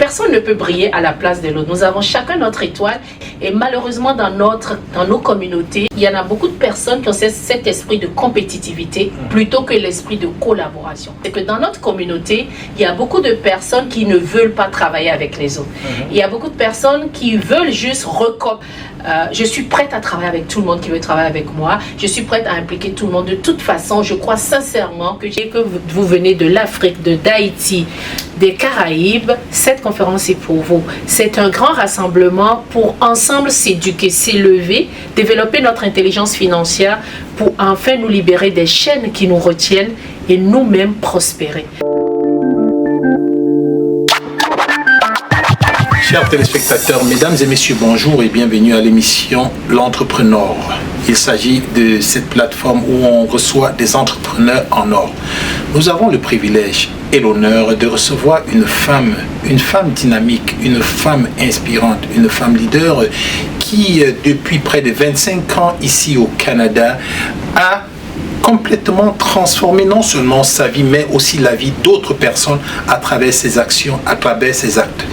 personne ne peut briller à la place de l'autre. Nous avons chacun notre étoile et malheureusement dans nos communautés, il y en a beaucoup de personnes qui ont cet esprit de compétitivité plutôt que l'esprit de collaboration. C'est que dans notre communauté, il y a beaucoup de personnes qui ne veulent pas travailler avec les autres. Il y a beaucoup de personnes qui veulent juste je suis prête à travailler avec tout le monde qui veut travailler avec moi. Je suis prête à impliquer tout le monde. De toute façon, je crois sincèrement que vous venez de l'Afrique, d'Haïti, des Caraïbes, cette conférence est pour vous. C'est un grand rassemblement pour ensemble s'éduquer, s'élever, développer notre intelligence financière pour enfin nous libérer des chaînes qui nous retiennent et nous-mêmes prospérer. Chers téléspectateurs, mesdames et messieurs, bonjour et bienvenue à l'émission L'Entrepreneur. Il s'agit de cette plateforme où on reçoit des entrepreneurs en or. Nous avons le privilège et l'honneur de recevoir une femme dynamique, une femme inspirante, une femme leader qui, depuis près de 25 ans ici au Canada, a complètement transformé non seulement sa vie, mais aussi la vie d'autres personnes à travers ses actions, à travers ses actes.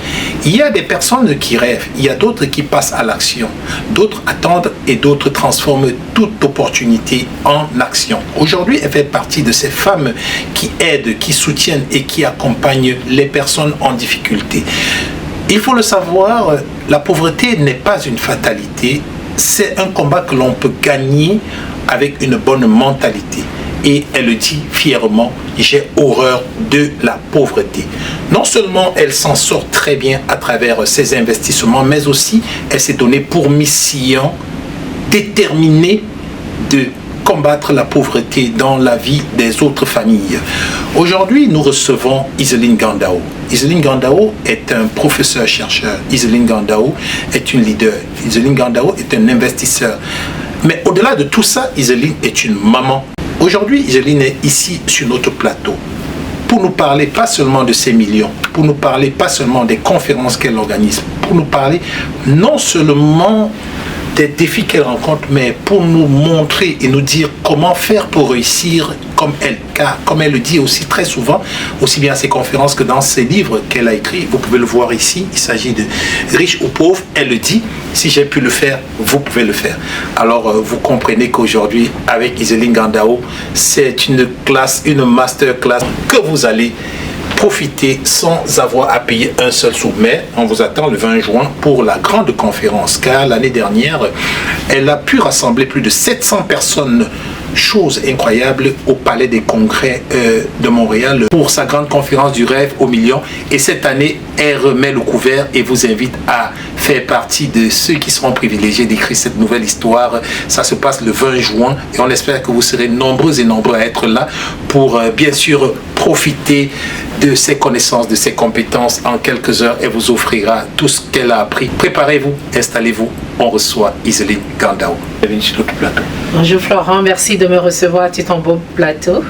Il y a des personnes qui rêvent, il y a d'autres qui passent à l'action, d'autres attendent et d'autres transforment toute opportunité en action. Aujourd'hui, elle fait partie de ces femmes qui aident, qui soutiennent et qui accompagnent les personnes en difficulté. Il faut le savoir, la pauvreté n'est pas une fatalité, c'est un combat que l'on peut gagner avec une bonne mentalité. Et elle le dit fièrement, j'ai horreur de la pauvreté. Non seulement elle s'en sort très bien à travers ses investissements, mais aussi elle s'est donnée pour mission déterminée de combattre la pauvreté dans la vie des autres familles. Aujourd'hui, nous recevons Iseline Gandao. Iseline Gandao est un professeur-chercheur. Iseline Gandao est une leader. Iseline Gandao est un investisseur. Mais au-delà de tout ça, Iseline est une maman. Aujourd'hui, Iseline est ici sur notre plateau pour nous parler pas seulement de ses millions, pour nous parler pas seulement des conférences qu'elle organise, pour nous parler non seulement des défis qu'elle rencontre, mais pour nous montrer et nous dire comment faire pour réussir comme elle. Car comme elle le dit aussi très souvent, aussi bien à ses conférences que dans ses livres qu'elle a écrits, vous pouvez le voir ici, il s'agit de riche ou pauvre, elle le dit, si j'ai pu le faire, vous pouvez le faire. Alors vous comprenez qu'aujourd'hui, avec Iseline Gandao, c'est une classe, une masterclass que vous allez profiter sans avoir à payer un seul sou. Mais on vous attend le 20 juin pour la grande conférence, car l'année dernière, elle a pu rassembler plus de 700 personnes, chose incroyable, au Palais des Congrès de Montréal pour sa grande conférence du rêve au million. Et cette année, elle remet le couvert et vous invite à faire partie de ceux qui seront privilégiés d'écrire cette nouvelle histoire. Ça se passe le 20 juin et on espère que vous serez nombreux et nombreux à être là pour bien sûr profiter de ses connaissances, de ses compétences en quelques heures. Elle vous offrira tout ce qu'elle a appris. Préparez-vous, installez-vous. On reçoit Iseline Gandao. Bienvenue sur notre plateau. Bonjour Florent, merci de me recevoir sur ton beau plateau.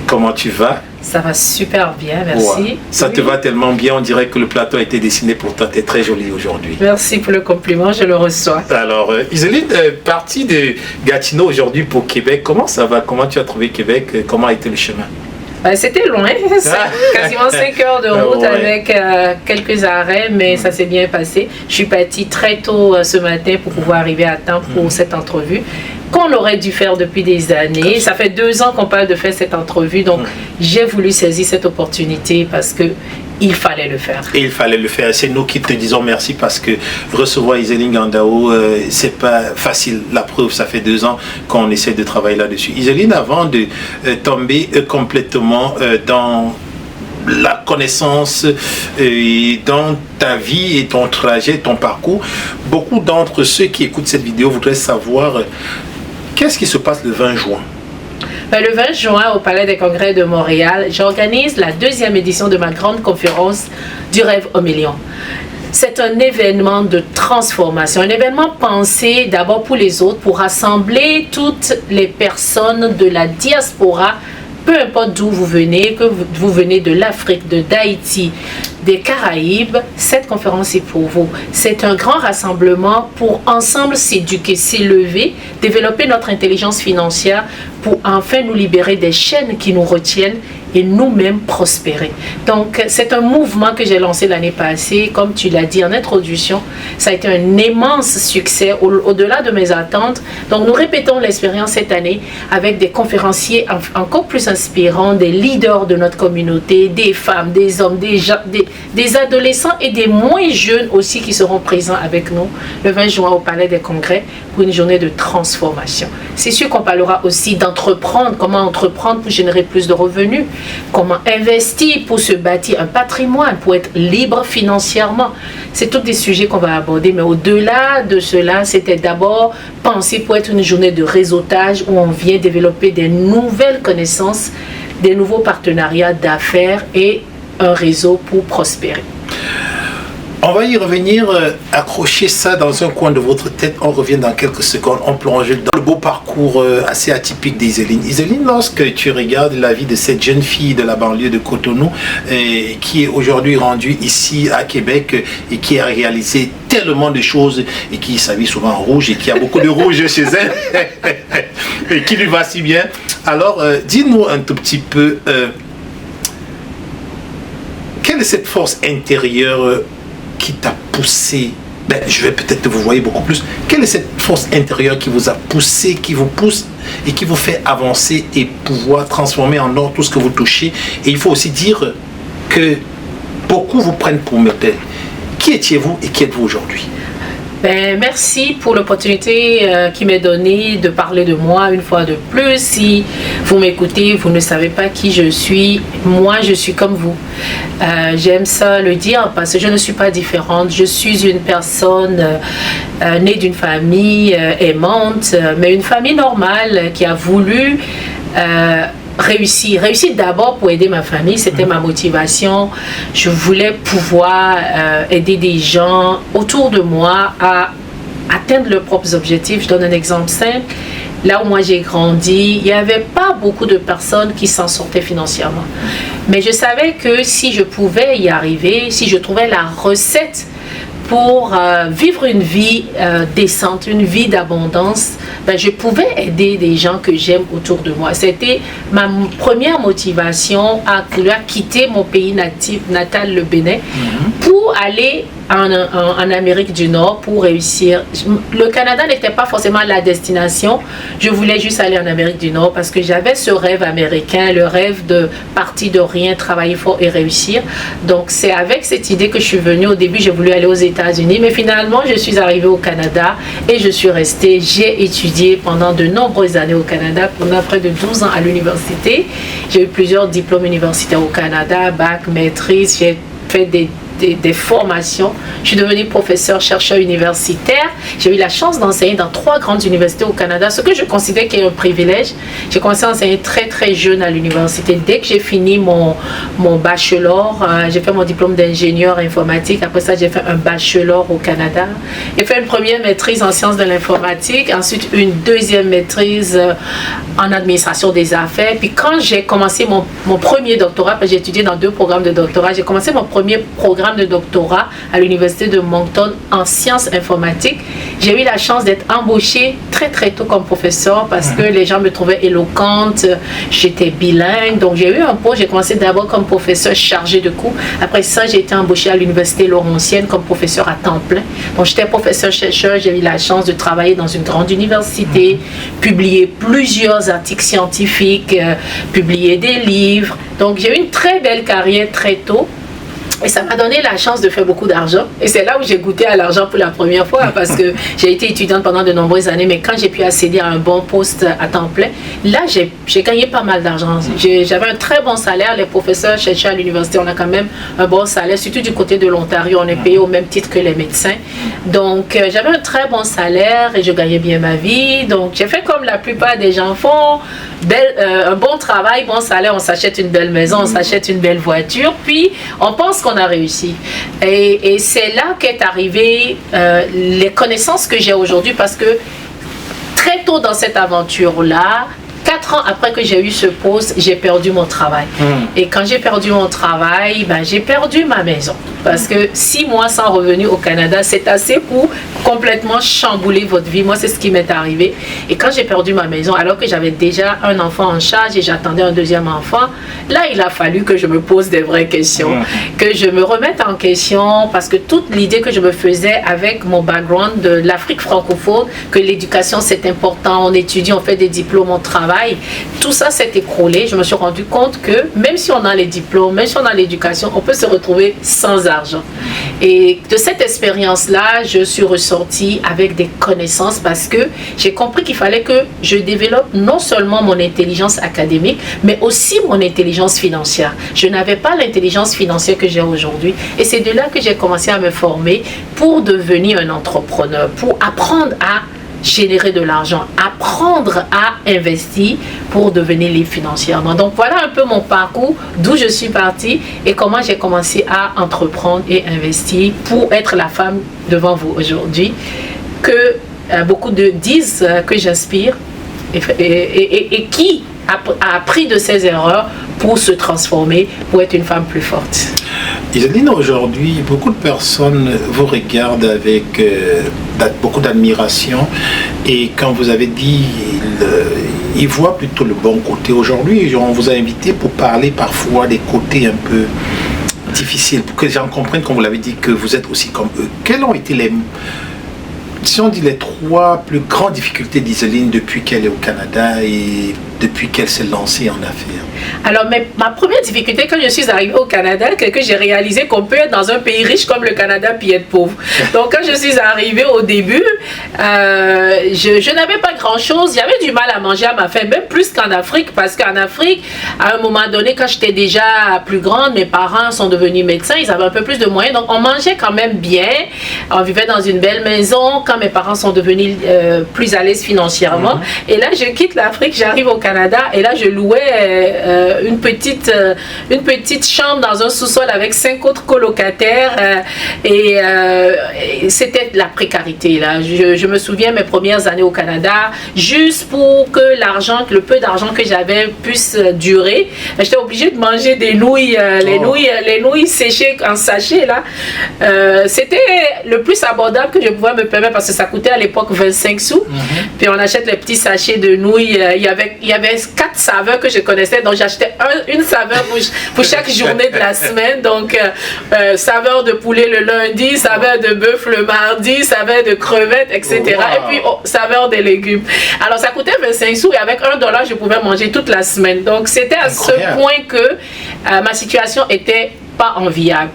Comment tu vas? Ça va super bien, merci. Ouais. Ça te va tellement bien, on dirait que le plateau a été dessiné pour toi. Tu es très jolie aujourd'hui. Merci pour le compliment, je le reçois. Alors, Iseline, partie de Gatineau aujourd'hui pour Québec. Comment ça va? Comment tu as trouvé Québec? Comment a été le chemin? C'était loin, quasiment 5 heures de route avec quelques arrêts, mais ça s'est bien passé. Je suis partie très tôt ce matin pour pouvoir arriver à temps pour cette entrevue qu'on aurait dû faire depuis des années. Ça fait 2 ans qu'on parle de faire cette entrevue, donc j'ai voulu saisir cette opportunité parce que il fallait le faire. Et il fallait le faire. C'est nous qui te disons merci parce que recevoir Iseline Gandao, c'est pas facile. La preuve, ça fait 2 ans qu'on essaie de travailler là-dessus. Iseline, avant de tomber complètement dans la connaissance dans ta vie et ton trajet, ton parcours, beaucoup d'entre ceux qui écoutent cette vidéo voudraient savoir qu'est-ce qui se passe le 20 juin. Le 20 juin, au Palais des Congrès de Montréal, j'organise la 2e édition de ma grande conférence du rêve au million. C'est un événement de transformation, un événement pensé d'abord pour les autres, pour rassembler toutes les personnes de la diaspora, peu importe d'où vous venez, que vous venez de l'Afrique, d'Haïti, des Caraïbes, cette conférence est pour vous. C'est un grand rassemblement pour ensemble s'éduquer, s'élever, développer notre intelligence financière pour enfin nous libérer des chaînes qui nous retiennent et nous-mêmes prospérer. Donc, c'est un mouvement que j'ai lancé l'année passée. Comme tu l'as dit en introduction, ça a été un immense succès au-delà de mes attentes. Donc, nous répétons l'expérience cette année avec des conférenciers encore plus inspirants, des leaders de notre communauté, des femmes, des hommes, des adolescents et des moins jeunes aussi qui seront présents avec nous le 20 juin au Palais des Congrès pour une journée de transformation. C'est sûr qu'on parlera aussi d'entreprendre, comment entreprendre pour générer plus de revenus, comment investir pour se bâtir un patrimoine, pour être libre financièrement. C'est tous des sujets qu'on va aborder, mais au-delà de cela, c'était d'abord penser pour être une journée de réseautage où on vient développer des nouvelles connaissances, des nouveaux partenariats d'affaires et un réseau pour prospérer. On va y revenir, accrocher ça dans un coin de votre tête. On revient dans quelques secondes. On plonge dans le beau parcours assez atypique d'Iseline. Iseline, lorsque tu regardes la vie de cette jeune fille de la banlieue de Cotonou, qui est aujourd'hui rendue ici à Québec et qui a réalisé tellement de choses et qui s'habille souvent en rouge et qui a beaucoup de rouge chez elle et qui lui va si bien. Alors, dis-nous un tout petit peu, quelle est cette force intérieure qui t'a poussé, je vais peut-être vous voyez beaucoup plus, quelle est cette force intérieure qui vous a poussé, qui vous pousse et qui vous fait avancer et pouvoir transformer en or tout ce que vous touchez? Et il faut aussi dire que beaucoup vous prennent pour modèle. Qui étiez-vous et qui êtes-vous aujourd'hui? Merci pour l'opportunité qui m'est donnée de parler de moi une fois de plus. Si vous m'écoutez, vous ne savez pas qui je suis. Moi, je suis comme vous. J'aime ça le dire parce que je ne suis pas différente. Je suis une personne née d'une famille aimante, mais une famille normale qui a voulu réussir d'abord pour aider ma famille, c'était ma motivation. Je voulais pouvoir aider des gens autour de moi à atteindre leurs propres objectifs. Je donne un exemple simple. Là où moi j'ai grandi, il n'y avait pas beaucoup de personnes qui s'en sortaient financièrement. Mais je savais que si je pouvais y arriver, si je trouvais la recette pour vivre une vie décente, une vie d'abondance, je pouvais aider des gens que j'aime autour de moi. C'était ma première motivation à quitter mon pays natal, le Bénin, pour aller en Amérique du Nord pour réussir. Le Canada n'était pas forcément la destination. Je voulais juste aller en Amérique du Nord parce que j'avais ce rêve américain, le rêve de partir de rien, travailler fort et réussir. Donc c'est avec cette idée que je suis venue. Au début, j'ai voulu aller aux États-Unis, mais finalement, je suis arrivée au Canada et je suis restée. J'ai étudié pendant de nombreuses années au Canada, pendant près de 12 ans à l'université. J'ai eu plusieurs diplômes universitaires au Canada, bac, maîtrise, j'ai fait des formations. Je suis devenue professeur, chercheur universitaire. J'ai eu la chance d'enseigner dans 3 grandes universités au Canada, ce que je considère qu'il est un privilège. J'ai commencé à enseigner très très jeune à l'université. Dès que j'ai fini mon bachelor, j'ai fait mon diplôme d'ingénieur informatique. Après ça, j'ai fait un bachelor au Canada. J'ai fait une première maîtrise en sciences de l'informatique, ensuite une deuxième maîtrise en administration des affaires. Puis quand j'ai commencé mon premier doctorat, parce que j'ai étudié dans 2 programmes de doctorat, j'ai commencé mon premier programme de doctorat à l'université de Moncton en sciences informatiques. J'ai eu la chance d'être embauchée très très tôt comme professeur parce que les gens me trouvaient éloquente, j'étais bilingue, donc j'ai eu un poste. J'ai commencé d'abord comme professeur chargé de cours. Après ça, j'ai été embauchée à l'université Laurentienne comme professeur à temps plein. Donc j'étais professeur chercheur, j'ai eu la chance de travailler dans une grande université, publier plusieurs articles scientifiques, publier des livres. Donc j'ai eu une très belle carrière très tôt. Et ça m'a donné la chance de faire beaucoup d'argent. Et c'est là où j'ai goûté à l'argent pour la première fois parce que j'ai été étudiante pendant de nombreuses années. Mais quand j'ai pu accéder à un bon poste à temps plein, là, j'ai gagné pas mal d'argent. J'avais un très bon salaire. Les professeurs chercheurs à l'université, on a quand même un bon salaire. Surtout du côté de l'Ontario, on est payé au même titre que les médecins. Donc, j'avais un très bon salaire et je gagnais bien ma vie. Donc, j'ai fait comme la plupart des gens font. Un bon travail, bon salaire, on s'achète une belle maison, on s'achète une belle voiture. Puis, on pense qu'on a réussi. Et c'est là qu'est arrivé les connaissances que j'ai aujourd'hui parce que très tôt dans cette aventure-là, 4 ans après que j'ai eu ce poste, j'ai perdu mon travail. Et quand j'ai perdu mon travail, j'ai perdu ma maison. Parce que 6 mois sans revenu au Canada, c'est assez pour complètement chambouler votre vie. Moi, c'est ce qui m'est arrivé. Et quand j'ai perdu ma maison, alors que j'avais déjà un enfant en charge et j'attendais un deuxième enfant, là, il a fallu que je me pose des vraies questions, que je me remette en question, parce que toute l'idée que je me faisais avec mon background de l'Afrique francophone, que l'éducation c'est important, on étudie, on fait des diplômes, on travaille, tout ça s'est écroulé. Je me suis rendu compte que même si on a les diplômes, même si on a l'éducation, on peut se retrouver sans argent. Et de cette expérience-là, je suis ressortie avec des connaissances parce que j'ai compris qu'il fallait que je développe non seulement mon intelligence académique, mais aussi mon intelligence financière. Je n'avais pas l'intelligence financière que j'ai aujourd'hui. Et c'est de là que j'ai commencé à me former pour devenir un entrepreneur, pour apprendre à générer de l'argent, apprendre à investir pour devenir libre financièrement. Donc voilà un peu mon parcours, d'où je suis partie et comment j'ai commencé à entreprendre et investir pour être la femme devant vous aujourd'hui, que beaucoup disent que j'inspire et qui a appris de ses erreurs pour se transformer, pour être une femme plus forte. Isaline, aujourd'hui, beaucoup de personnes vous regardent avec beaucoup d'admiration et quand vous avez dit, ils voient plutôt le bon côté. Aujourd'hui, on vous a invité pour parler parfois des côtés un peu difficiles, pour que les gens comprennent, comme vous l'avez dit, que vous êtes aussi comme eux. Quelles ont été si on dit les 3 plus grandes difficultés d'Isaline depuis qu'elle est au Canada et depuis qu'elle s'est lancée en affaires? Alors, ma première difficulté quand je suis arrivée au Canada, c'est que j'ai réalisé qu'on peut être dans un pays riche comme le Canada puis être pauvre. Donc, quand je suis arrivée au début, je n'avais pas grand-chose. J'avais du mal à manger à ma faim, même plus qu'en Afrique, parce qu'en Afrique, à un moment donné, quand j'étais déjà plus grande, mes parents sont devenus médecins, ils avaient un peu plus de moyens, donc on mangeait quand même bien. On vivait dans une belle maison. Quand mes parents sont devenus plus à l'aise financièrement, et là, je quitte l'Afrique, j'arrive au Canada, et là, je louais une petite chambre dans un sous-sol avec 5 autres colocataires et c'était la précarité là. Je me souviens mes premières années au Canada, juste pour que le peu d'argent que j'avais puisse durer, j'étais obligée de manger des nouilles, les nouilles séchées en sachet là. C'était le plus abordable que je pouvais me permettre parce que ça coûtait à l'époque 25 sous. Puis on achète les petits sachets de nouilles. Il y avait 4 saveurs que je connaissais, donc j'achetais une saveur pour chaque journée de la semaine. Donc saveur de poulet le lundi, saveur de bœuf le mardi, saveur de crevettes, etc. Et puis saveur des légumes. Alors ça coûtait 25 sous et avec $1 je pouvais manger toute la semaine. Donc c'était à ce point que ma situation était pas enviable.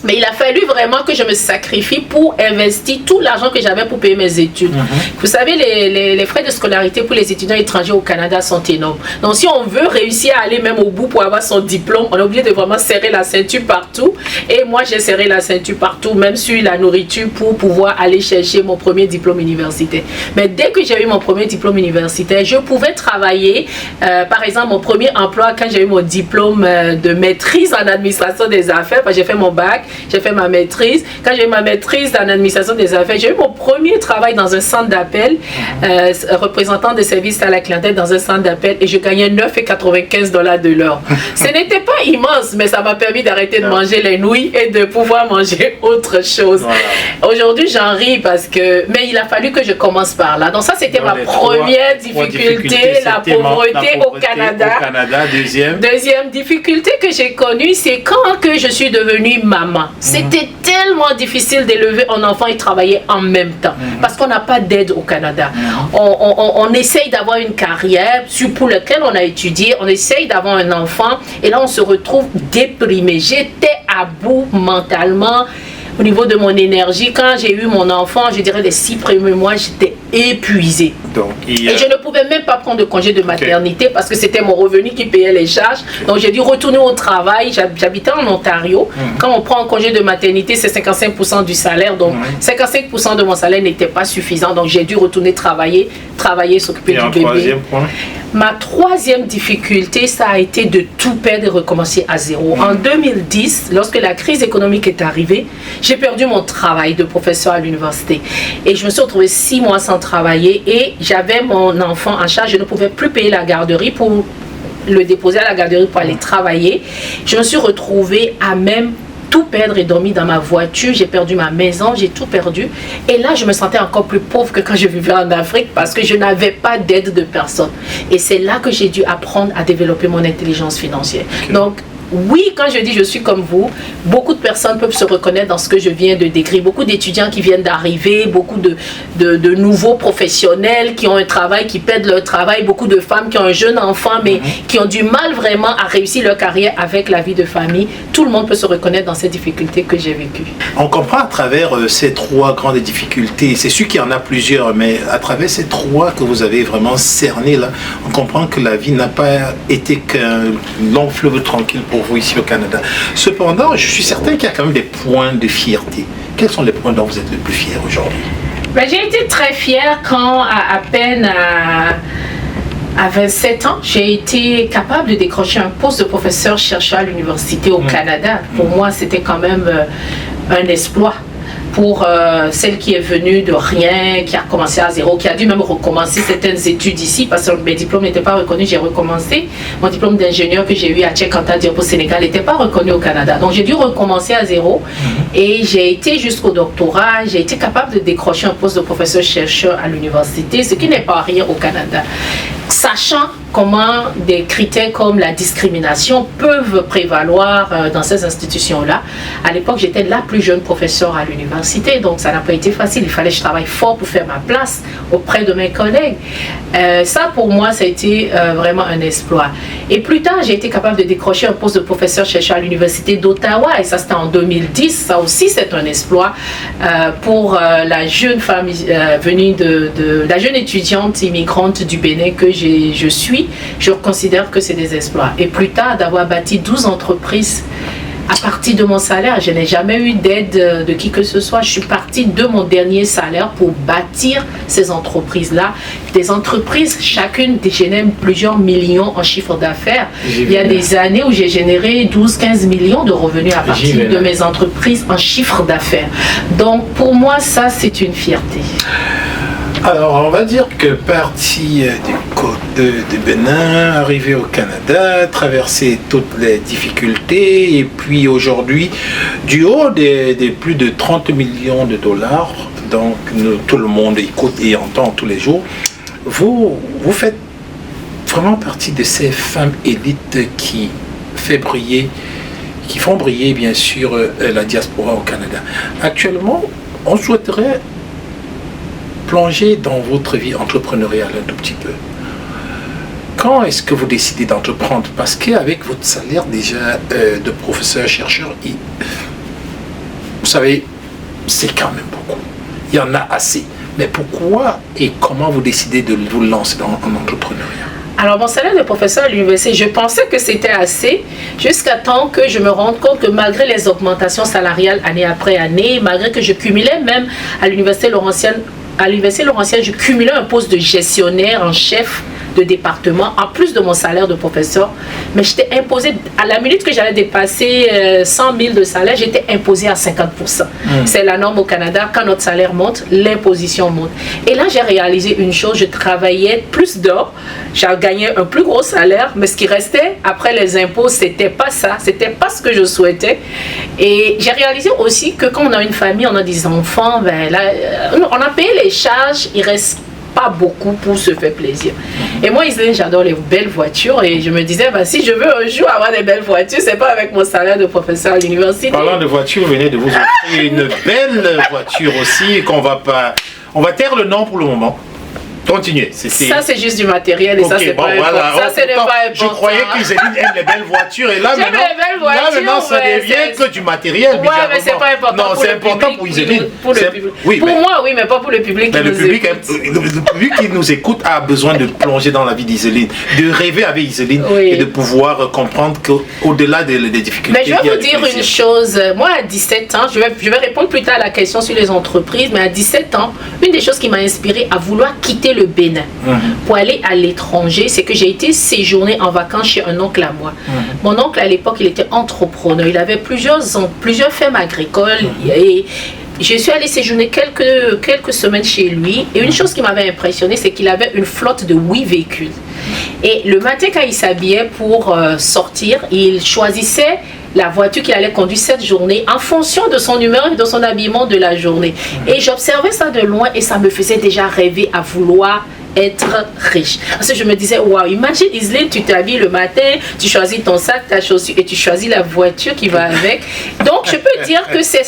Mais il a fallu vraiment que je me sacrifie pour investir tout l'argent que j'avais pour payer mes études. Vous savez, les frais de scolarité pour les étudiants étrangers au Canada sont énormes. Donc si on veut réussir à aller même au bout pour avoir son diplôme, on est obligé de vraiment serrer la ceinture partout. Et moi, j'ai serré la ceinture partout, même sur la nourriture, pour pouvoir aller chercher mon premier diplôme universitaire. Mais dès que j'ai eu mon premier diplôme universitaire, je pouvais travailler. Par exemple, mon premier emploi, quand j'ai eu mon diplôme de maîtrise en administration des affaires, parce que j'ai fait mon bac, j'ai fait ma maîtrise. Quand j'ai eu ma maîtrise en administration des affaires, j'ai eu mon premier travail dans un centre d'appel, représentant des services à la clientèle dans un centre d'appel, et je gagnais 9,95 $ de l'heure. Ce n'était pas immense, mais ça m'a permis d'arrêter de manger les nouilles et de pouvoir manger autre chose. Aujourd'hui, j'en ris parce que... Mais il a fallu que je commence par là. Donc ça, c'était ma première difficulté, la pauvreté au Canada. Deuxième difficulté que j'ai connue, c'est quand que je suis devenue maman. C'était tellement difficile d'élever un enfant et travailler en même temps parce qu'on n'a pas d'aide au Canada. On essaye d'avoir une carrière pour laquelle on a étudié, on essaye d'avoir un enfant et là on se retrouve déprimé. J'étais à bout mentalement. Au niveau de mon énergie, quand j'ai eu mon enfant, je dirais les 6 premiers mois, j'étais épuisée. Et je ne pouvais même pas prendre de congé de maternité parce que c'était mon revenu qui payait les charges. Donc j'ai dû retourner au travail. J'habitais en Ontario. Quand on prend un congé de maternité, c'est 55% du salaire. Donc 55% de mon salaire n'était pas suffisant. Donc j'ai dû retourner travailler, s'occuper du bébé. Troisième point. Ma troisième difficulté, ça a été de tout perdre et recommencer à zéro. En 2010, lorsque la crise économique est arrivée, j'ai perdu mon travail de professeur à l'université. Et je me suis retrouvée 6 mois sans travailler et j'avais mon enfant en charge. Je ne pouvais plus payer la garderie pour le déposer à la garderie pour aller travailler. Je me suis retrouvée à même tout perdre et dormir dans ma voiture. J'ai perdu ma maison, j'ai tout perdu. Et là, je me sentais encore plus pauvre que quand je vivais en Afrique parce que je n'avais pas d'aide de personne. Et c'est là que j'ai dû apprendre à développer mon intelligence financière. Okay. Donc, oui, quand je dis je suis comme vous, beaucoup de personnes peuvent se reconnaître dans ce que je viens de décrire. Beaucoup d'étudiants qui viennent d'arriver, beaucoup de nouveaux professionnels qui ont un travail, qui perdent leur travail, beaucoup de femmes qui ont un jeune enfant, mais qui ont du mal vraiment à réussir leur carrière avec la vie de famille. Tout le monde peut se reconnaître dans ces difficultés que j'ai vécues. On comprend à travers ces 3 grandes difficultés, c'est sûr qu'il y en a plusieurs, mais à travers ces 3 que vous avez vraiment cernées là, on comprend que la vie n'a pas été qu'un long fleuve tranquille pour vous ici au Canada. Cependant, je suis certain qu'il y a quand même des points de fierté. Quels sont les points dont vous êtes le plus fier aujourd'hui? Ben, j'ai été très fière quand, à peine à 27 ans, j'ai été capable de décrocher un poste de professeur-chercheur à l'université au Canada. Pour moi, c'était quand même un exploit. Pour celle qui est venue de rien, qui a commencé à zéro, qui a dû même recommencer certaines études ici parce que mes diplômes n'étaient pas reconnus, j'ai recommencé. Mon diplôme d'ingénieur que j'ai eu à Cheikh Anta Diop au Sénégal n'était pas reconnu au Canada. Donc j'ai dû recommencer à zéro et j'ai été jusqu'au doctorat, j'ai été capable de décrocher un poste de professeur-chercheur à l'université, ce qui n'est pas rien au Canada. Sachant comment des critères comme la discrimination peuvent prévaloir dans ces institutions-là. À l'époque, j'étais la plus jeune professeure à l'université, donc ça n'a pas été facile. Il fallait que je travaille fort pour faire ma place auprès de mes collègues. Ça, pour moi, ça a été vraiment un exploit. Et plus tard, j'ai été capable de décrocher un poste de professeur-chercheur à l'université d'Ottawa, et ça, c'était en 2010. Ça aussi, c'est un exploit pour la jeune femme venue la jeune étudiante immigrante du Bénin que je suis. Je considère que c'est des exploits. Et plus tard, d'avoir bâti 12 entreprises à partir de mon salaire, je n'ai jamais eu d'aide de qui que ce soit. Je suis partie de mon dernier salaire pour bâtir ces entreprises-là. Des entreprises, chacune génère plusieurs millions en chiffre d'affaires. Il y a des années où j'ai généré 12-15 millions de revenus à partir de mes entreprises en chiffre d'affaires. Donc pour moi, ça, c'est une fierté. Alors, on va dire que parti du côte de Bénin, arrivé au Canada, traverser toutes les difficultés, et puis aujourd'hui, du haut des plus de 30 millions de dollars, donc tout le monde écoute et entend tous les jours, vous faites vraiment partie de ces femmes élites qui font briller bien sûr la diaspora au Canada. Actuellement, on souhaiterait plonger dans votre vie entrepreneuriale un tout petit peu. Quand est-ce que vous décidez d'entreprendre? Parce qu'avec votre salaire déjà de professeur-chercheur, vous savez, c'est quand même beaucoup. Il y en a assez. Mais pourquoi et comment vous décidez de vous lancer en entrepreneuriat? Alors, mon salaire de professeur à l'université, je pensais que c'était assez, jusqu'à temps que je me rende compte que malgré les augmentations salariales année après année, malgré que je cumulais même à l'université Laurentienne, je cumulais un poste de gestionnaire en chef de département, en plus de mon salaire de professeur, mais j'étais imposée, à la minute que j'allais dépasser 100 000 de salaire, j'étais imposée à 50%. C'est la norme au Canada, quand notre salaire monte, l'imposition monte. Et là, j'ai réalisé une chose, je travaillais plus d'heures, j'ai gagné un plus gros salaire, mais ce qui restait après les impôts, c'était pas ça, c'était pas ce que je souhaitais. Et j'ai réalisé aussi que quand on a une famille, on a des enfants, ben là, on a payé les charges, il reste pas beaucoup pour se faire plaisir. Et moi, Iseline, j'adore les belles voitures et je me disais, bah, si je veux un jour avoir des belles voitures, c'est pas avec mon salaire de professeur à l'université. Parlant de voiture, vous venez de vous offrir une belle voiture aussi qu'on va pas... On va taire le nom pour le moment. Continuez. Ça, c'est juste du matériel et okay, ça, c'est pas important. Ça, c'est pas important. Je croyais qu'Iseline aime les belles voitures et là, maintenant, ça devient que du matériel. Ouais, mais c'est pas important. Non, c'est important pour Iseline. Pour le public. Oui, pour moi, oui, mais pas pour le public qui nous écoute. Le public qui nous écoute a besoin de plonger dans la vie d'Iseline, de rêver avec Iseline et de pouvoir comprendre qu'au-delà des difficultés. Mais je vais vous dire une chose. Moi, à 17 ans, je vais répondre plus tard à la question sur les entreprises, mais à 17 ans, une des choses qui m'a inspirée à vouloir quitter quitté le Bénin pour aller à l'étranger, c'est que j'ai été séjourner en vacances chez un oncle à moi. Mon oncle, à l'époque, il était entrepreneur. Il avait plusieurs fermes agricoles et je suis allée séjourner quelques semaines chez lui. Et une chose qui m'avait impressionné, c'est qu'il avait une flotte de 8 véhicules. Et le matin, quand il s'habillait pour sortir, il choisissait la voiture qu'il allait conduire cette journée en fonction de son humeur et de son habillement de la journée. Et j'observais ça de loin et ça me faisait déjà rêver à vouloir être riche. Parce que je me disais, waouh, imagine Iseline, tu t'habilles le matin, tu choisis ton sac, ta chaussure et tu choisis la voiture qui va avec. Donc je peux dire que c'est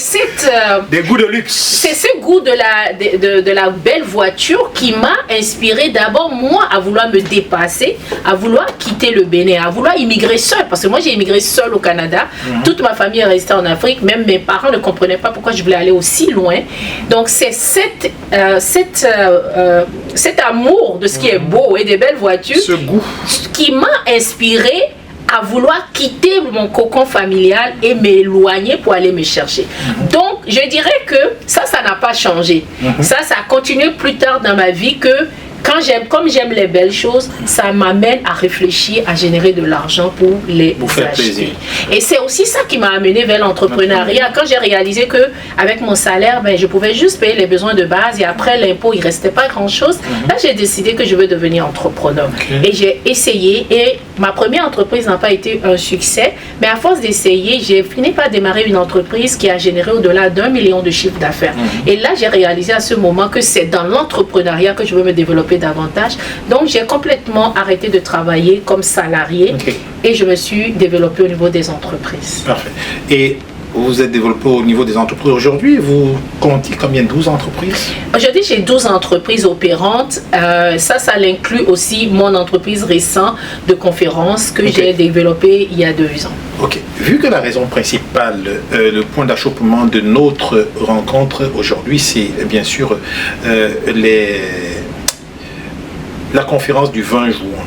des goûts de luxe. C'est ce goût de la belle voiture qui m'a inspiré d'abord moi à vouloir me dépasser, à vouloir quitter le Bénin, à vouloir immigrer seule. Parce que moi j'ai immigré seule au Canada. Toute ma famille est restée en Afrique. Même mes parents ne comprenaient pas pourquoi je voulais aller aussi loin. Donc c'est cet amour de ce qui est beau et des belles voitures, ce goût qui m'a inspiré à vouloir quitter mon cocon familial et m'éloigner pour aller me chercher. Donc je dirais que ça n'a pas changé. Ça a continué plus tard dans ma vie que comme j'aime les belles choses, ça m'amène à réfléchir, à générer de l'argent pour les acheter. Et c'est aussi ça qui m'a amené vers l'entrepreneuriat. Quand j'ai réalisé que avec mon salaire, je pouvais juste payer les besoins de base et après l'impôt, il ne restait pas grand-chose. Là, j'ai décidé que je veux devenir entrepreneur. Et j'ai essayé et ma première entreprise n'a pas été un succès, mais à force d'essayer, j'ai fini par démarrer une entreprise qui a généré au-delà d'1 million de chiffre d'affaires. Et là, j'ai réalisé à ce moment que c'est dans l'entrepreneuriat que je veux me développer davantage. Donc j'ai complètement arrêté de travailler comme salarié et je me suis développée au niveau des entreprises. Parfait. Et vous vous êtes développé au niveau des entreprises aujourd'hui. Vous comptez combien? 12 entreprises? Aujourd'hui, j'ai 12 entreprises opérantes. Ça l'inclut aussi mon entreprise récente de conférences que j'ai développée il y a 2 ans. Ok. Vu que la raison principale, le point d'achoppement de notre rencontre aujourd'hui, c'est bien sûr la conférence du 20 juin.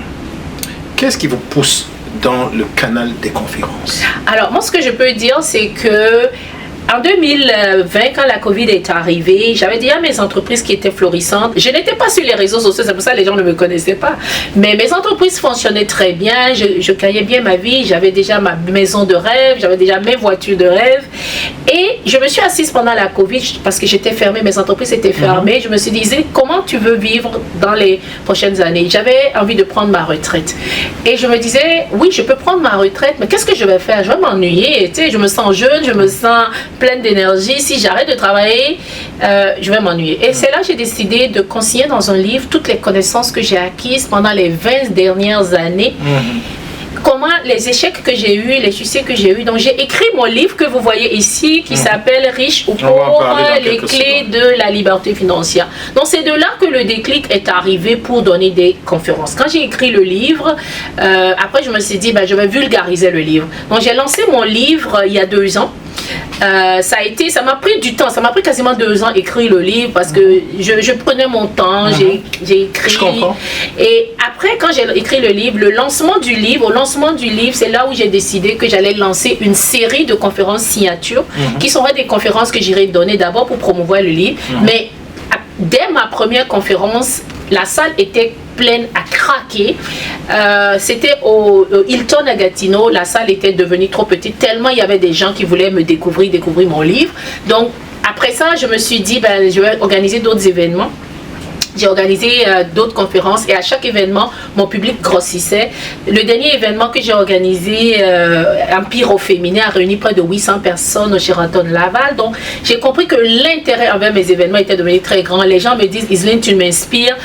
Qu'est-ce qui vous pousse dans le canal des conférences? Alors, moi, ce que je peux dire, c'est que en 2020, quand la COVID est arrivée, j'avais déjà mes entreprises qui étaient florissantes. Je n'étais pas sur les réseaux sociaux, c'est pour ça que les gens ne me connaissaient pas. Mais mes entreprises fonctionnaient très bien, je gagnais bien ma vie, j'avais déjà ma maison de rêve, j'avais déjà mes voitures de rêve. Et je me suis assise pendant la COVID parce que j'étais fermée, mes entreprises étaient fermées. Je me suis dit, comment tu veux vivre dans les prochaines années? J'avais envie de prendre ma retraite. Et je me disais, oui, je peux prendre ma retraite, mais qu'est-ce que je vais faire? Je vais m'ennuyer, tu sais, je me sens jeune, je me sens pleine d'énergie. Si j'arrête de travailler, je vais m'ennuyer. Et c'est là que j'ai décidé de consigner dans un livre toutes les connaissances que j'ai acquises pendant les 20 dernières années. Comment les échecs que j'ai eus, les succès que j'ai eus. Donc j'ai écrit mon livre que vous voyez ici qui s'appelle Riche ou pauvre, les clés de la liberté financière. Donc c'est de là que le déclic est arrivé pour donner des conférences. Quand j'ai écrit le livre, après je me suis dit je vais vulgariser le livre. Donc j'ai lancé mon livre il y a 2 ans. Ça m'a pris du temps, ça m'a pris quasiment 2 ans écrire le livre parce que je prenais mon temps, j'ai écrit. Je comprends. Et après, quand j'ai écrit le livre, au lancement du livre, c'est là où j'ai décidé que j'allais lancer une série de conférences signatures qui seraient des conférences que j'irais donner d'abord pour promouvoir le livre. Mais dès ma première conférence, la salle était pleine à craquer. C'était au Hilton à Gatineau. La salle était devenue trop petite tellement il y avait des gens qui voulaient me découvrir mon livre. Donc après ça, je me suis dit je vais organiser d'autres événements. J'ai organisé d'autres conférences et à chaque événement, mon public grossissait. Le dernier événement que j'ai organisé, Empire au féminin, a réuni près de 800 personnes au Sheraton Laval. Donc, j'ai compris que l'intérêt envers mes événements était devenu très grand. Les gens me disent, Iseline, tu m'inspires,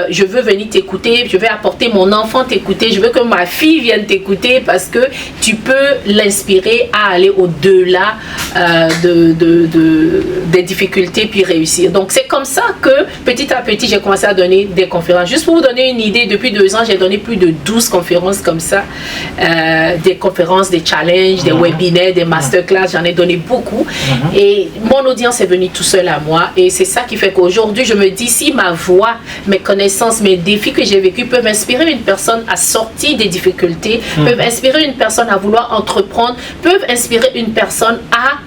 je veux venir t'écouter, je vais apporter mon enfant t'écouter, je veux que ma fille vienne t'écouter parce que tu peux l'inspirer à aller au-delà des difficultés puis réussir. Donc, c'est comme ça que petit à petit, j'ai commencé à donner des conférences. Juste pour vous donner une idée, depuis 2 ans, j'ai donné plus de 12 conférences comme ça. Des conférences, des challenges, des webinaires, des masterclass, j'en ai donné beaucoup. Et mon audience est venue tout seul à moi. Et c'est ça qui fait qu'aujourd'hui, je me dis, si ma voix, mes connaissances, mes défis que j'ai vécus peuvent inspirer une personne à sortir des difficultés, peuvent inspirer une personne à vouloir entreprendre, peuvent inspirer une personne à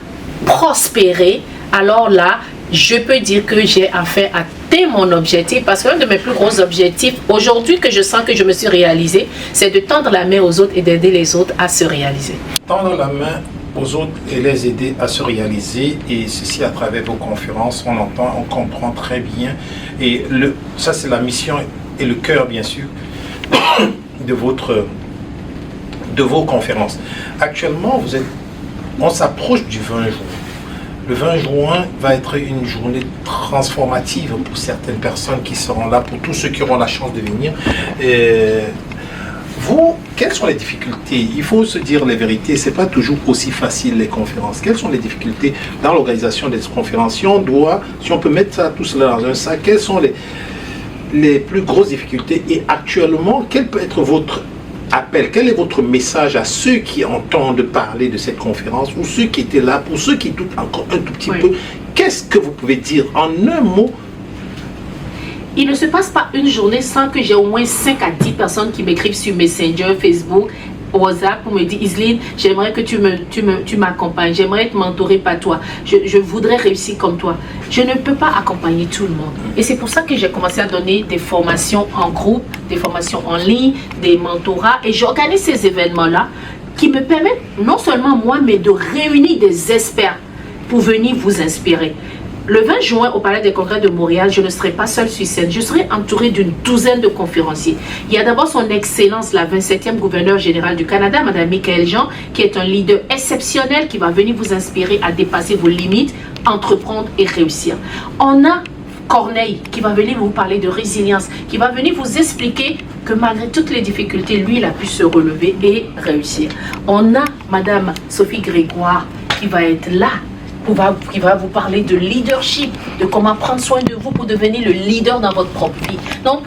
prospérer, alors là, je peux dire que j'ai enfin atteint mon objectif, parce qu'un de mes plus gros objectifs, aujourd'hui que je sens que je me suis réalisée, c'est de tendre la main aux autres et d'aider les autres à se réaliser. Tendre la main aux autres et les aider à se réaliser, et ceci à travers vos conférences, on entend, on comprend très bien, et ça c'est la mission et le cœur bien sûr de vos conférences. Actuellement, on s'approche du 20 juin. Le 20 juin va être une journée transformative pour certaines personnes qui seront là, pour tous ceux qui auront la chance de venir. Vous, quelles sont les difficultés? Il faut se dire les vérités, c'est pas toujours aussi facile les conférences. Quelles sont les difficultés dans l'organisation des conférences? Si on peut mettre ça tout cela dans un sac, quelles sont les plus grosses difficultés? Et actuellement, quel peut être votre appel, quel est votre message à ceux qui entendent parler de cette conférence, ou ceux qui étaient là, pour ceux qui doutent encore un tout petit peu? Qu'est-ce que vous pouvez dire en un mot? Il ne se passe pas une journée sans que j'ai au moins 5 à 10 personnes qui m'écrivent sur Messenger, Facebook, WhatsApp pour me dire: Iseline, j'aimerais que tu m'accompagnes, j'aimerais être mentorée par toi, je voudrais réussir comme toi. Je ne peux pas accompagner tout le monde. Et c'est pour ça que j'ai commencé à donner des formations en groupe, des formations en ligne, des mentorats. Et j'organise ces événements-là qui me permettent non seulement moi, mais de réunir des experts pour venir vous inspirer. Le 20 juin, au Palais des Congrès de Montréal, je ne serai pas seule sur scène. Je serai entourée d'une douzaine de conférenciers. Il y a d'abord son Excellence, la 27e gouverneure générale du Canada, Mme Michaëlle Jean, qui est un leader exceptionnel qui va venir vous inspirer à dépasser vos limites, entreprendre et réussir. On a Corneille qui va venir vous parler de résilience, qui va venir vous expliquer que malgré toutes les difficultés, lui, il a pu se relever et réussir. On a Mme Sophie Grégoire qui va être là, qui va vous parler de leadership, de comment prendre soin de vous pour devenir le leader dans votre propre vie. Donc,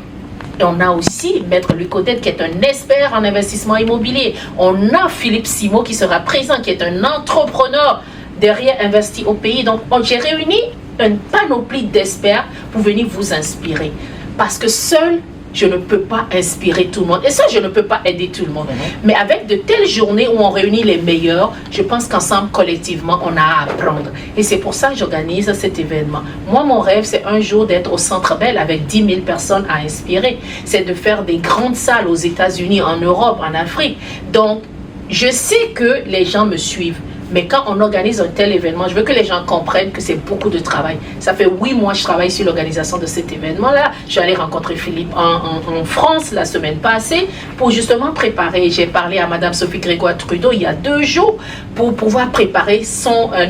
on a aussi Maître Luc Odette qui est un expert en investissement immobilier. On a Philippe Simo qui sera présent, qui est un entrepreneur derrière Investi au pays. Donc, j'ai réuni une panoplie d'experts pour venir vous inspirer. Parce que seul, je ne peux pas inspirer tout le monde. Et ça, je ne peux pas aider tout le monde. Mais avec de telles journées où on réunit les meilleurs, je pense qu'ensemble, collectivement, on a à apprendre. Et c'est pour ça que j'organise cet événement. Moi, mon rêve, c'est un jour d'être au Centre Bell avec 10 000 personnes à inspirer. C'est de faire des grandes salles aux États-Unis, en Europe, en Afrique. Donc, je sais que les gens me suivent. Mais quand on organise un tel événement, je veux que les gens comprennent que c'est beaucoup de travail. Ça fait 8 mois que je travaille sur l'organisation de cet événement-là. Je suis allée rencontrer Philippe en France la semaine passée pour justement préparer. J'ai parlé à Mme Sophie Grégoire Trudeau il y a 2 jours pour pouvoir préparer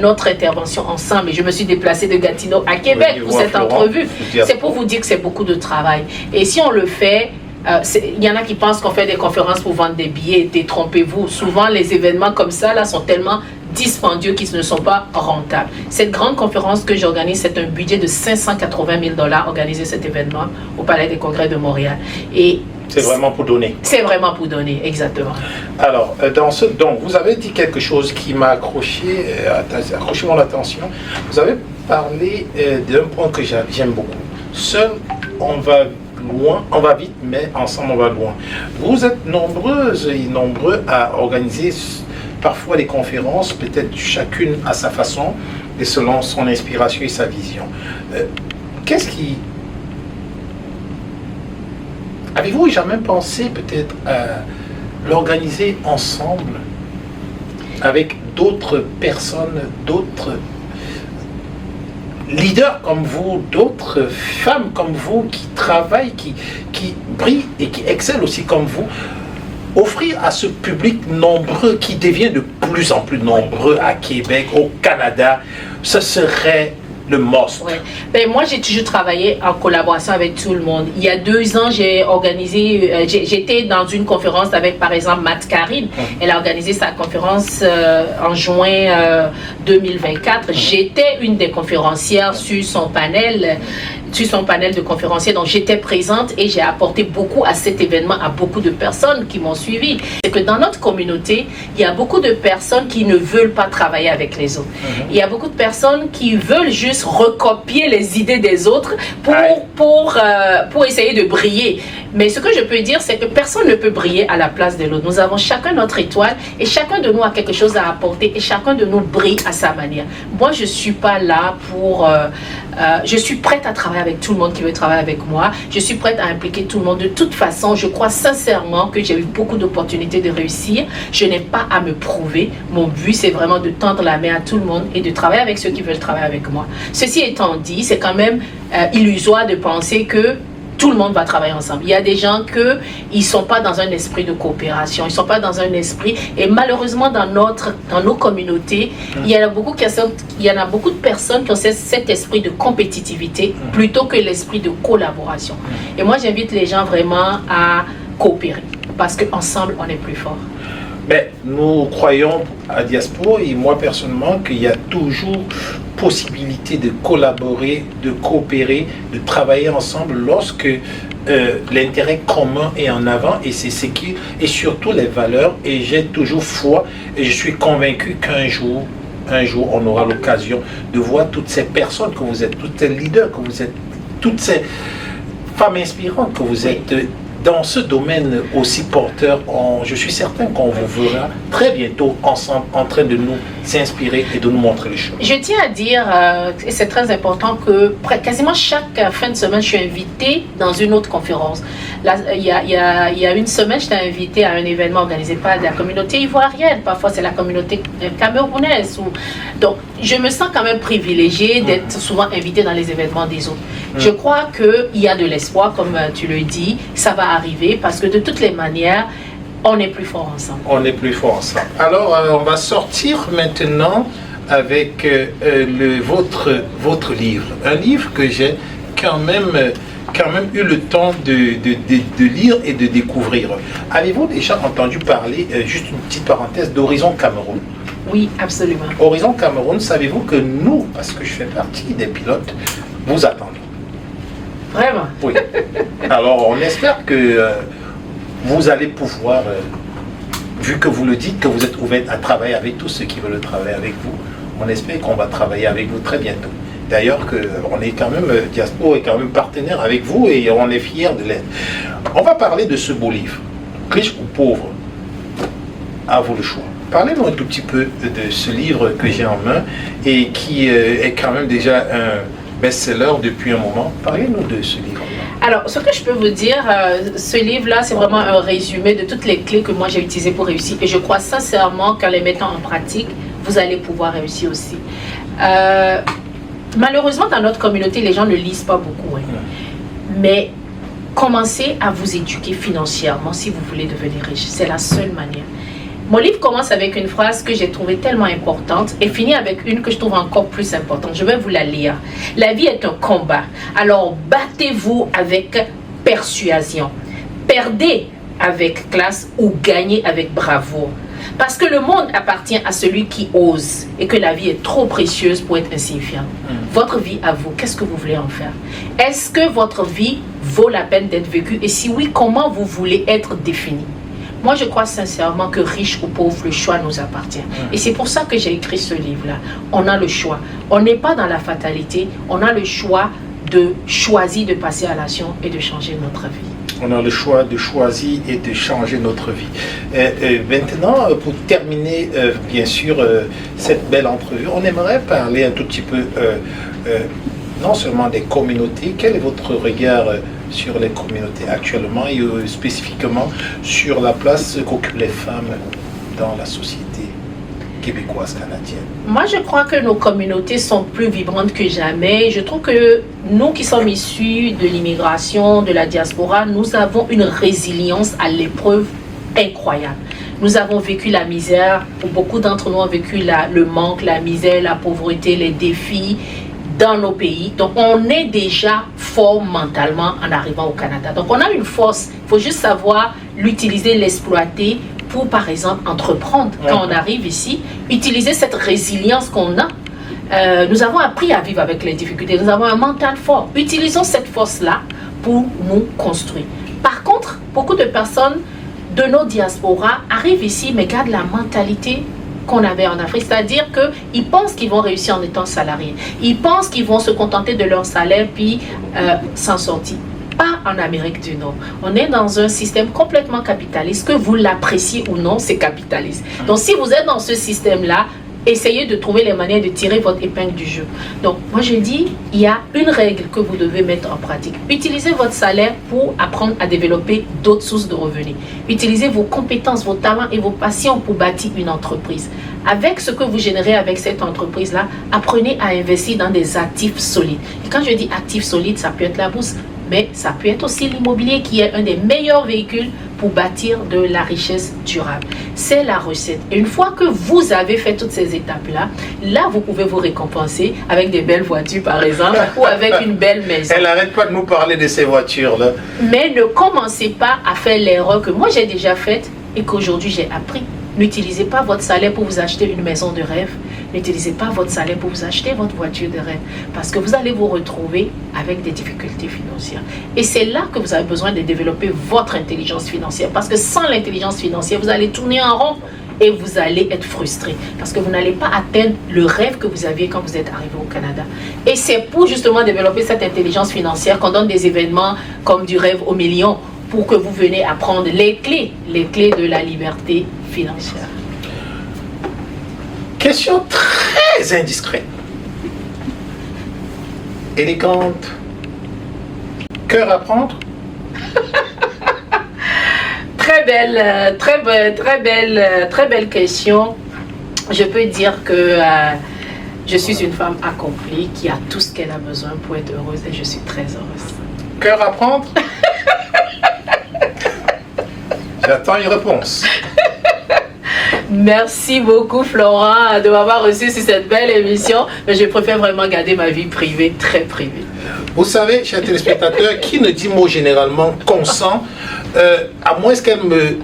notre intervention ensemble. Et je me suis déplacée de Gatineau à Québec pour cette entrevue. C'est pour vous dire que c'est beaucoup de travail. Et si on le fait... il y en a qui pensent qu'on fait des conférences pour vendre des billets. Détrompez-vous. Souvent, les événements comme ça là, sont tellement dispendieux qu'ils ne sont pas rentables. Cette grande conférence que j'organise, c'est un budget de 580 000 $, organiser cet événement au Palais des Congrès de Montréal. Et c'est vraiment pour donner. C'est vraiment pour donner, exactement. Alors, donc, vous avez dit quelque chose qui m'a accroché mon attention. Vous avez parlé d'un point que j'aime beaucoup. Seul, on va loin, on va vite, mais ensemble, on va loin. Vous êtes nombreuses et nombreux à organiser parfois des conférences, peut-être chacune à sa façon et selon son inspiration et sa vision. Avez-vous jamais pensé peut-être à l'organiser ensemble avec d'autres personnes, d'autres leaders comme vous, d'autres femmes comme vous qui travaillent, qui brillent et qui excellent aussi comme vous? Offrir à ce public nombreux qui devient de plus en plus nombreux à Québec, au Canada, ce serait le must. Ouais. Ben, moi, j'ai toujours travaillé en collaboration avec tout le monde. Il y a 2 ans, j'étais dans une conférence avec, par exemple, Matt Karine. Elle a organisé sa conférence en juin 2024. J'étais une des conférencières sur son panel de conférenciers. Donc, j'étais présente et j'ai apporté beaucoup à cet événement, à beaucoup de personnes qui m'ont suivi. C'est que dans notre communauté, il y a beaucoup de personnes qui ne veulent pas travailler avec les autres. Il y a beaucoup de personnes qui veulent juste recopier les idées des autres pour essayer de briller. Mais ce que je peux dire, c'est que personne ne peut briller à la place de l'autre. Nous avons chacun notre étoile et chacun de nous a quelque chose à apporter et chacun de nous brille à sa manière. Moi, je ne suis pas là pour Je suis prête à travailler avec tout le monde qui veut travailler avec moi. Je suis prête à impliquer tout le monde. De toute façon, je crois sincèrement que j'ai eu beaucoup d'opportunités de réussir. Je n'ai pas à me prouver. Mon but, c'est vraiment de tendre la main à tout le monde et de travailler avec ceux qui veulent travailler avec moi. Ceci étant dit, c'est quand même illusoire de penser que tout le monde va travailler ensemble. Il y a des gens qui ne sont pas dans un esprit de coopération, ils ne sont pas dans un esprit, et malheureusement dans nos communautés, il y en a beaucoup de personnes qui ont cet esprit de compétitivité plutôt que l'esprit de collaboration. Et moi j'invite les gens vraiment à coopérer, parce qu'ensemble on est plus fort. Mais nous croyons à Diaspora, et moi personnellement, qu'il y a toujours possibilité de collaborer, de coopérer, de travailler ensemble lorsque l'intérêt commun est en avant, et c'est ce qui est surtout les valeurs. Et j'ai toujours foi et je suis convaincu qu'un jour, on aura l'occasion de voir toutes ces personnes que vous êtes, tous ces leaders que vous êtes, toutes ces femmes inspirantes que vous êtes. Dans ce domaine aussi porteur, je suis certain qu'on vous verra très bientôt ensemble en train de nous s'inspirer et de nous montrer les choses. Je tiens à dire, et c'est très important, que quasiment chaque fin de semaine, je suis invitée dans une autre conférence. Là, il y a une semaine, j'étais invitée à un événement organisé par la communauté ivoirienne. Parfois, c'est la communauté camerounaise. Donc, je me sens quand même privilégiée d'être souvent invitée dans les événements des autres. Je crois qu'il y a de l'espoir, comme tu le dis. Ça va arriver parce que de toutes les manières, on est plus fort ensemble. On est plus fort ensemble. Alors, on va sortir maintenant avec votre livre. Un livre que j'ai quand même eu le temps de lire et de découvrir. Avez-vous déjà entendu parler, juste une petite parenthèse, d'Horizon Cameroun? Oui, absolument. Horizon Cameroun, savez-vous que nous, parce que je fais partie des pilotes, vous attendons. Vraiment? Oui. Alors, on espère que vous allez pouvoir, vu que vous le dites, que vous êtes ouvert à travailler avec tous ceux qui veulent travailler avec vous, on espère qu'on va travailler avec vous très bientôt. D'ailleurs, on est quand même, Diaspora est quand même partenaire avec vous et on est fiers de l'être. On va parler de ce beau livre, Riche ou pauvre, à vous le choix. Parlez-nous un tout petit peu de ce livre que j'ai en main et qui est quand même déjà un best-seller depuis un moment. Parlez-nous de ce livre. Alors, ce que je peux vous dire, ce livre-là, c'est vraiment un résumé de toutes les clés que moi j'ai utilisées pour réussir. Et je crois sincèrement qu'en les mettant en pratique, vous allez pouvoir réussir aussi. Malheureusement, dans notre communauté, les gens ne lisent pas beaucoup. Hein. Mais commencez à vous éduquer financièrement si vous voulez devenir riche. C'est la seule manière. Mon livre commence avec une phrase que j'ai trouvée tellement importante et finit avec une que je trouve encore plus importante. Je vais vous la lire. La vie est un combat. Alors battez-vous avec persuasion. Perdez avec classe ou gagnez avec bravoure. Parce que le monde appartient à celui qui ose et que la vie est trop précieuse pour être insignifiante. Votre vie à vous, qu'est-ce que vous voulez en faire? Est-ce que votre vie vaut la peine d'être vécue? Et si oui, comment vous voulez être défini? Moi, je crois sincèrement que riche ou pauvre, le choix nous appartient. Et c'est pour ça que j'ai écrit ce livre-là. On a le choix. On n'est pas dans la fatalité. On a le choix de choisir de passer à l'action et de changer notre vie. On a le choix de choisir et de changer notre vie. Maintenant, pour terminer, bien sûr, cette belle entrevue, on aimerait parler un tout petit peu, non seulement des communautés. Quel est votre regard sur les communautés actuellement et spécifiquement sur la place qu'occupent les femmes dans la société québécoise, canadienne? Moi, je crois que nos communautés sont plus vibrantes que jamais. Je trouve que nous qui sommes issus de l'immigration, de la diaspora, nous avons une résilience à l'épreuve incroyable. Nous avons vécu la misère, beaucoup d'entre nous ont vécu le manque, la misère, la pauvreté, les défis dans nos pays. Donc, on est déjà fort mentalement en arrivant au Canada. Donc, on a une force. Il faut juste savoir l'utiliser, l'exploiter pour, par exemple, entreprendre. Quand on arrive ici, utiliser cette résilience qu'on a. Nous avons appris à vivre avec les difficultés. Nous avons un mental fort. Utilisons cette force-là pour nous construire. Par contre, beaucoup de personnes de nos diasporas arrivent ici, mais gardent la mentalité qu'on avait en Afrique, c'est-à-dire qu'ils pensent qu'ils vont réussir en étant salariés. Ils pensent qu'ils vont se contenter de leur salaire puis s'en sortir. Pas en Amérique du Nord. On est dans un système complètement capitaliste. Que vous l'appréciez ou non, c'est capitaliste. Donc si vous êtes dans ce système-là, essayez de trouver les manières de tirer votre épingle du jeu. Donc, moi je dis, il y a une règle que vous devez mettre en pratique. Utilisez votre salaire pour apprendre à développer d'autres sources de revenus. Utilisez vos compétences, vos talents et vos passions pour bâtir une entreprise. Avec ce que vous générez avec cette entreprise-là, apprenez à investir dans des actifs solides. Et quand je dis actifs solides, ça peut être la bourse, mais ça peut être aussi l'immobilier qui est un des meilleurs véhicules pour bâtir de la richesse durable. C'est la recette. Et une fois que vous avez fait toutes ces étapes-là, là, vous pouvez vous récompenser avec des belles voitures, par exemple, ou avec une belle maison. Elle n'arrête pas de nous parler de ces voitures-là. Mais ne commencez pas à faire l'erreur que moi j'ai déjà faite et qu'aujourd'hui j'ai appris. N'utilisez pas votre salaire pour vous acheter une maison de rêve. N'utilisez pas votre salaire pour vous acheter votre voiture de rêve. Parce que vous allez vous retrouver avec des difficultés financières. Et c'est là que vous avez besoin de développer votre intelligence financière. Parce que sans l'intelligence financière, vous allez tourner en rond et vous allez être frustré. Parce que vous n'allez pas atteindre le rêve que vous aviez quand vous êtes arrivé au Canada. Et c'est pour justement développer cette intelligence financière qu'on donne des événements comme du rêve au million, pour que vous venez apprendre les clés de la liberté financière. Question très indiscrète. Élégante. Cœur à prendre? Très belle question. Je peux dire que je suis une femme accomplie qui a tout ce qu'elle a besoin pour être heureuse et je suis très heureuse. Cœur à prendre? J'attends une réponse. Merci beaucoup Florent de m'avoir reçu sur cette belle émission, mais je préfère vraiment garder ma vie privée, très privée. Vous savez, chers téléspectateurs, qui ne dit mot généralement consent, à moins qu'elle me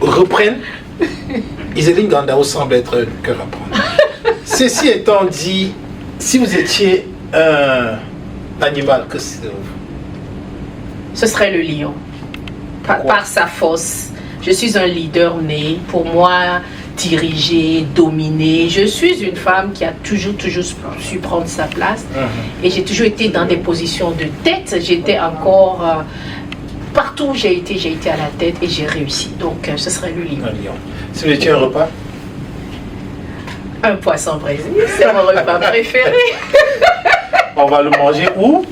reprenne, Iseline Gandao semble être cœur à prendre. Ceci étant dit, si vous étiez un animal, que c'est-vous? Ce serait le lion. Par sa force. Je suis un leader né. Pour moi, diriger, dominer. Je suis une femme qui a toujours su prendre sa place. Et j'ai toujours été dans des positions de tête. J'étais encore... partout où j'ai été à la tête et j'ai réussi. Donc, ce serait le lion. Un lion. Si vous étiez un repas? Un poisson brésil. C'est mon repas préféré. On va le manger où?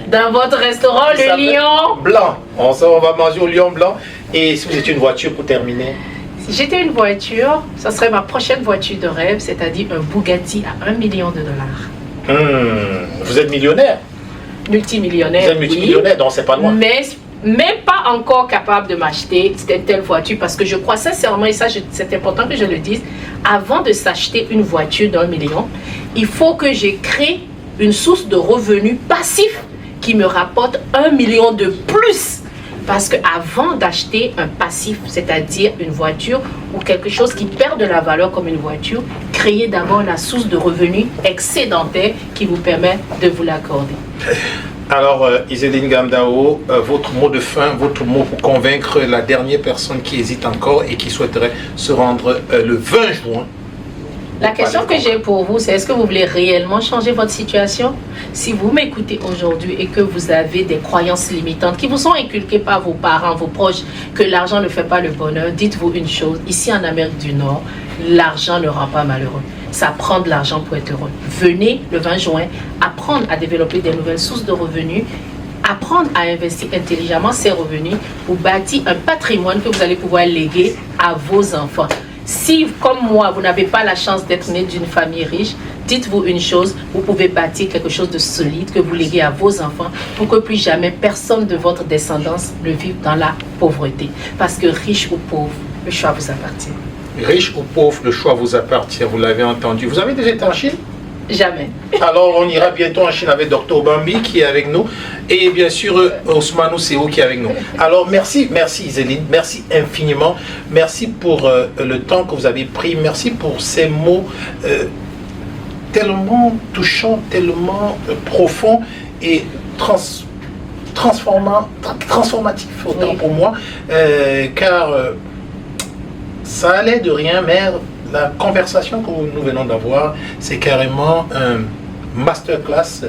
Dans votre restaurant, le lion blanc. On va manger au lion blanc. Et si vous étiez une voiture pour terminer? Si j'étais une voiture, ça serait ma prochaine voiture de rêve, c'est-à-dire un Bugatti à $1 million. Vous êtes millionnaire? Multimillionnaire. Vous êtes multimillionnaire, donc c'est pas loin. Mais pas encore capable de m'acheter telle voiture parce que je crois sincèrement, et ça c'est important que je le dise, avant de s'acheter une voiture d'1 million, il faut que j'ai créé une source de revenus passifs qui me rapporte 1 million de plus. Parce qu'avant d'acheter un passif, c'est-à-dire une voiture ou quelque chose qui perd de la valeur comme une voiture, créez d'abord la source de revenus excédentaire qui vous permet de vous l'accorder. Alors, Iseline Gandao, votre mot de fin, votre mot pour convaincre la dernière personne qui hésite encore et qui souhaiterait se rendre le 20 juin. La question que j'ai pour vous, c'est est-ce que vous voulez réellement changer votre situation? Si vous m'écoutez aujourd'hui et que vous avez des croyances limitantes qui vous sont inculquées par vos parents, vos proches, que l'argent ne fait pas le bonheur, dites-vous une chose, ici en Amérique du Nord, l'argent ne rend pas malheureux. Ça prend de l'argent pour être heureux. Venez le 20 juin apprendre à développer des nouvelles sources de revenus, apprendre à investir intelligemment ces revenus pour bâtir un patrimoine que vous allez pouvoir léguer à vos enfants. Si, comme moi, vous n'avez pas la chance d'être né d'une famille riche, dites-vous une chose, vous pouvez bâtir quelque chose de solide que vous léguez à vos enfants pour que plus jamais personne de votre descendance ne vive dans la pauvreté. Parce que riche ou pauvre, le choix vous appartient. Riche ou pauvre, le choix vous appartient, vous l'avez entendu. Vous avez déjà été en Chine? Jamais. Alors, on ira bientôt en Chine avec Dr Bambi qui est avec nous et bien sûr Ousmane Ousseo qui est avec nous. Alors, merci Iseline, merci infiniment. Merci pour le temps que vous avez pris. Merci pour ces mots tellement touchants, tellement profonds et transformatifs autant pour moi. Car ça allait de rien, mais la conversation que nous venons d'avoir, c'est carrément un masterclass,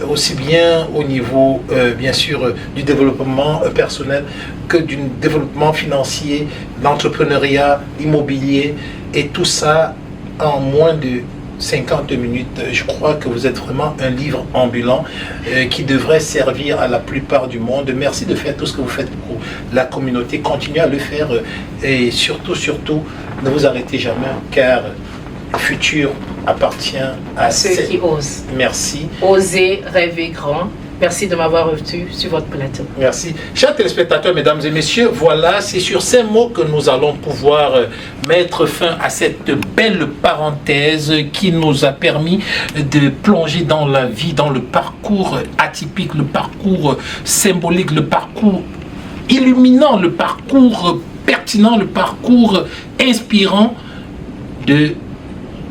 aussi bien au niveau, bien sûr, du développement personnel que du développement financier, l'entrepreneuriat, l'immobilier, et tout ça en moins de 50 minutes. Je crois que vous êtes vraiment un livre ambulant qui devrait servir à la plupart du monde. Merci de faire tout ce que vous faites pour la communauté. Continuez à le faire et surtout, ne vous arrêtez jamais car le futur appartient à ceux qui osent. Merci. Osez rêver grand. Merci de m'avoir reçu sur votre plateau. Merci. Chers téléspectateurs, mesdames et messieurs, voilà, c'est sur ces mots que nous allons pouvoir mettre fin à cette belle parenthèse qui nous a permis de plonger dans la vie, dans le parcours atypique, le parcours symbolique, le parcours illuminant, le parcours pertinent, le parcours inspirant de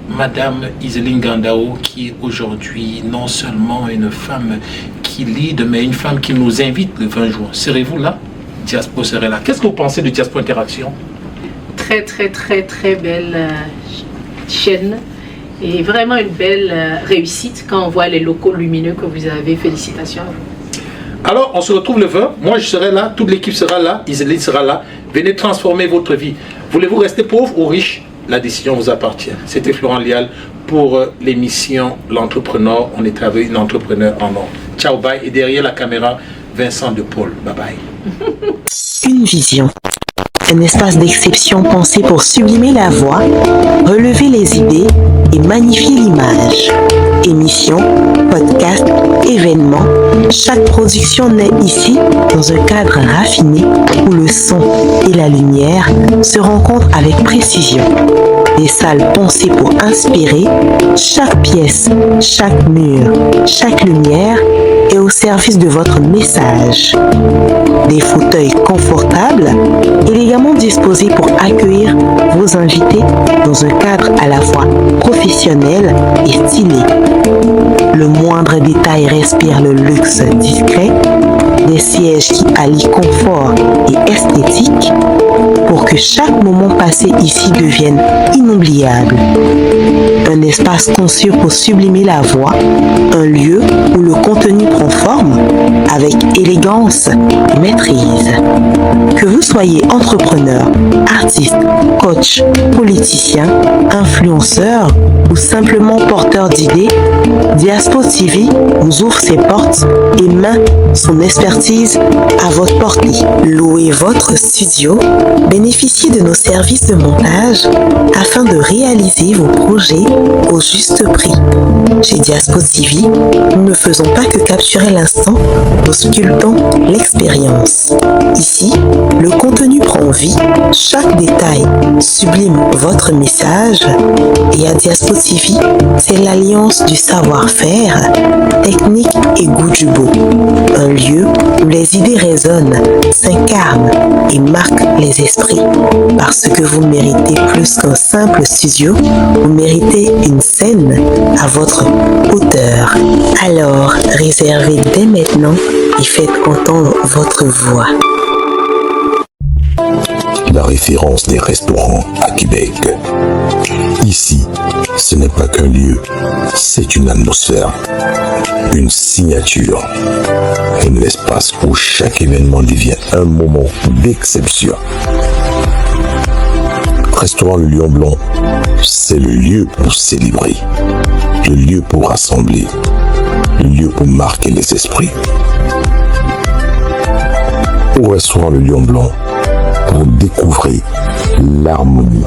Madame Iseline Gandao, qui est aujourd'hui non seulement une femme qui lead, mais une femme qui nous invite le 20 juin. Serez-vous là? Diaspo serait là. Qu'est-ce que vous pensez de Diaspo Interaction? Très, très, très, très belle chaîne et vraiment une belle réussite quand on voit les locaux lumineux que vous avez. Félicitations à vous. Alors, on se retrouve le 20. Moi, je serai là. Toute l'équipe sera là. Iseline sera là. Venez transformer votre vie. Voulez-vous rester pauvre ou riche? La décision vous appartient. C'était Florent Lial pour l'émission L'Entrepreneur. On est avec une entrepreneur en or. Ciao, bye. Et derrière la caméra, Vincent de Paul. Bye bye. Une vision. Un espace d'exception pensé pour sublimer la voix, relever les idées et magnifier l'image. Émissions, podcasts, événements, chaque production naît ici dans un cadre raffiné où le son et la lumière se rencontrent avec précision. Des salles pensées pour inspirer, chaque pièce, chaque mur, chaque lumière est au service de votre message. Des fauteuils confortables, élégamment disposés pour accueillir vos invités dans un cadre à la fois professionnel et stylé. Le moindre détail respire le luxe discret, des sièges qui allient confort et esthétique pour que chaque moment passé ici devienne inoubliable. Un espace conçu pour sublimer la voix, un lieu où le contenu prend forme avec élégance et maîtrise. Que vous soyez entrepreneur, artiste, coach, politicien, influenceur ou simplement porteur d'idées, Diaspo TV vous ouvre ses portes et met son expertise à votre portée. Louez votre studio, bénéficiez de nos services de montage afin de réaliser vos projets au juste prix. Chez Diaspo TV, nous ne faisons pas que capturer l'instant, nous sculptons l'expérience. Ici, le contenu prend vie, chaque détail sublime votre message et à Diaspo TV, c'est l'alliance du savoir-faire, technique et goût du beau. Un lieu où les idées résonnent, s'incarnent et marquent les esprits. Parce que vous méritez plus qu'un simple studio, vous méritez une scène à votre hauteur. Alors, réservez dès maintenant et faites entendre votre voix. La référence des restaurants à Québec. Ici, ce n'est pas qu'un lieu, c'est une atmosphère, une signature, un espace où chaque événement devient un moment d'exception. Restaurant Le Lion Blanc, c'est le lieu pour célébrer, le lieu pour rassembler, le lieu pour marquer les esprits. Au restaurant Le Lion Blanc, pour découvrir l'harmonie.